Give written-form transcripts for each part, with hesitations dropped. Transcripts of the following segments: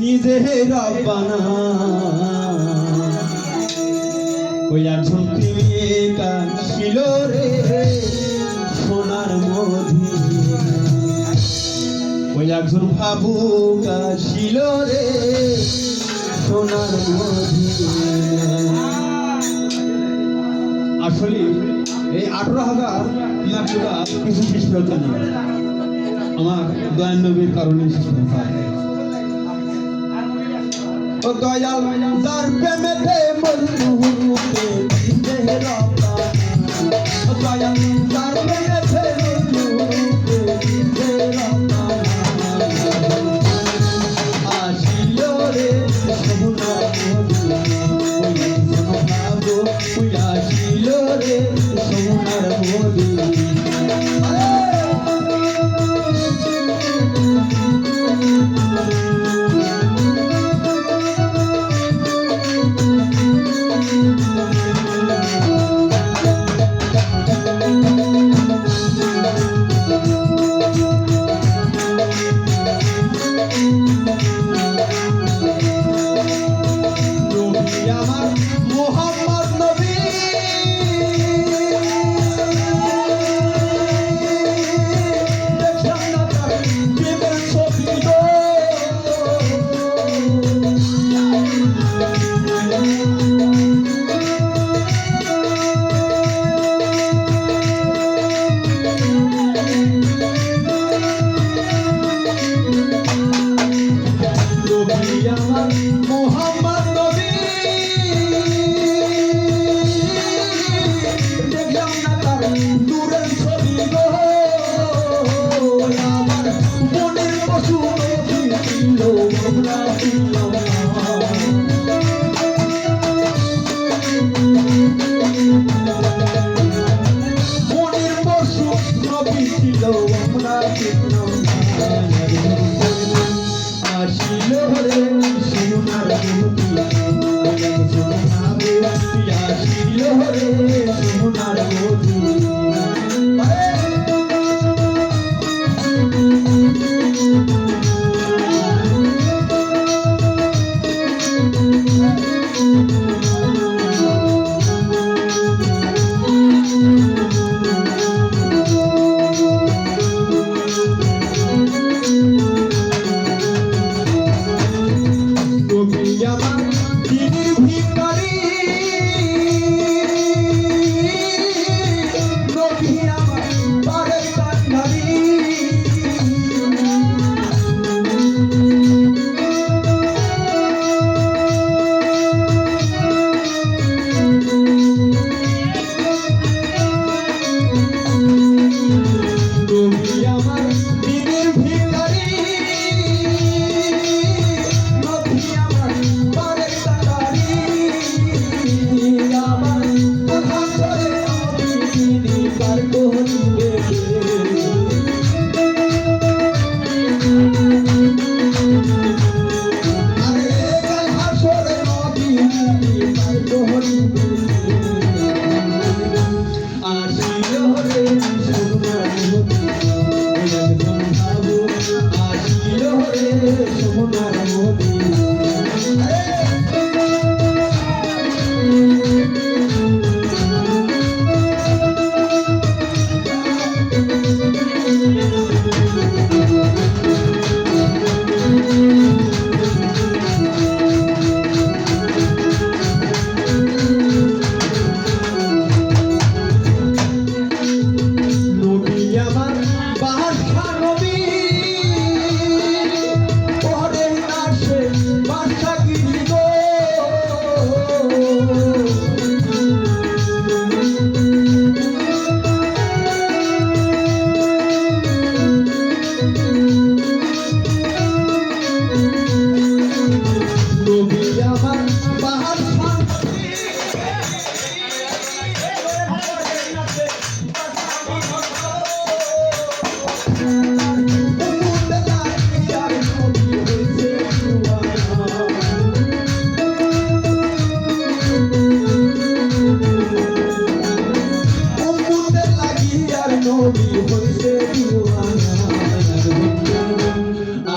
নিজে রব্বানা ওই একজন প্রেমিকা ছিল রে সোনার মদিনা ওই একজন ভাবুকা ছিল রে সোনার মদিনা। আসলে এই 18,000 নাট্যটা কিছু সৃষ্টি হচ্ছে না, আমার দয়াল নবীর কারণে সৃষ্টি হচ্ছে। ও দয়াল যার প্রেমেতে মরুতে দিতে রব্বানা ও দয়াল যার প্রেমেতে মরুতে দিতে রব্বানা আসিল রে সোনার মদিনা ওই ভাবো ওই আসিল রে সোনার মদিনা।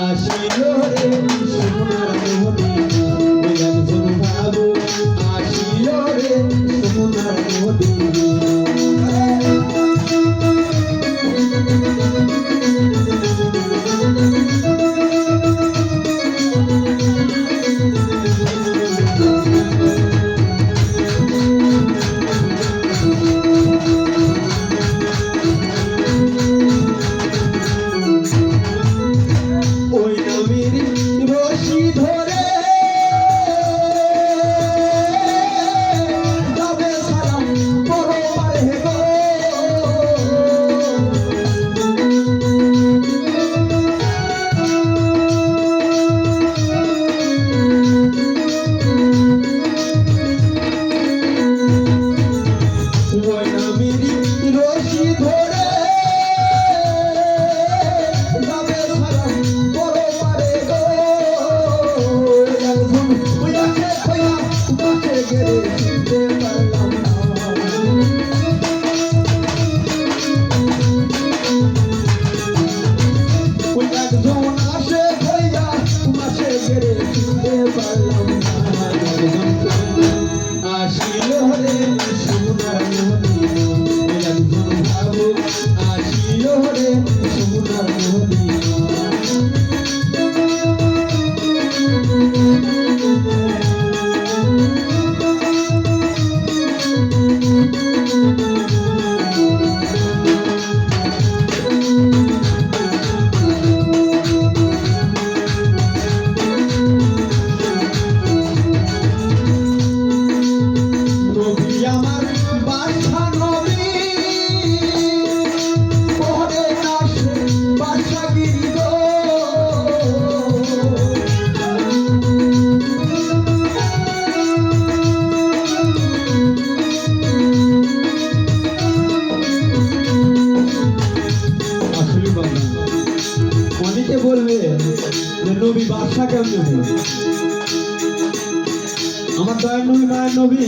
আসিল রে সোনার যখন ওয়াকে খোয়া তোমাকে গেলে চিনতে পারলাম না ওই একজন আসে খোয়া তোমাকে গেলে চিনতে পারলাম না আসিল রে সোনার মদিনা ওই একজন ভাবুক আসিল রে সোনার মদিনা নবী আমার বাদশা নবী পরে আসে বাদশাগিরি গো আসলে বাবা অনেকে বলবে যে নবী বাদশা কেমন হবে আমার দয়ার নবী মায়ের নবী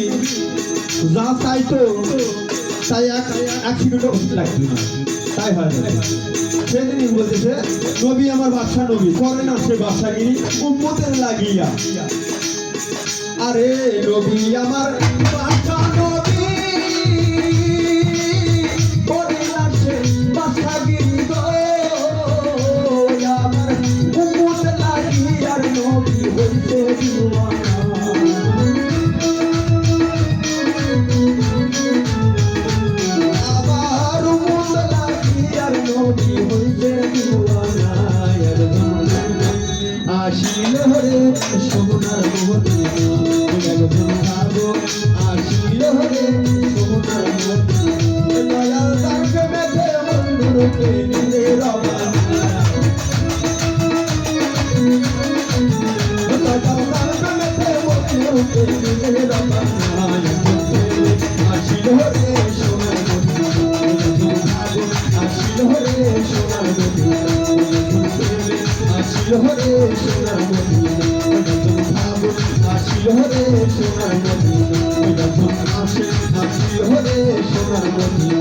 যা চাইতো তাই এক সেকেন্ডও হতে লাগতো না তাই হয় না সেদিনই বলতেছে নবী আমার বাদশা নবী করে না সে বাদশাগিরি উম্মতের লাগিয়া আরে নবী আমার বাদশা নবী পরে আসে বাদশাগিরি গো আমার উম্মত লাগিয়ার নবী হইতে দিওয়ানা আবার উম্মত লাগিয়ার নবী হইতে দিওয়ানা আসিল রে সোনার মদিনা একজন ভাবো আসিল রে সোনার মদিনা দয়াল তাকে মেঘে বন্ধুরূপে নিলে রবানা দয়াল তাকে মেঘে বন্ধুরূপে নিলে রবানা আসিল রে সোনার মদিনা একজন ভাবো আসিল রে সোনার মদিনা আসিল রে সোনার মদিনা একজন ভাবো আসিল রে সোনার মদিনা একজন আসে আসিল রে সোনার মদিনা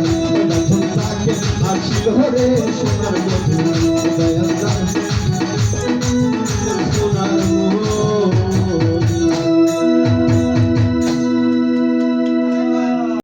একজন তাকে আসিল রে সোনার মদিনা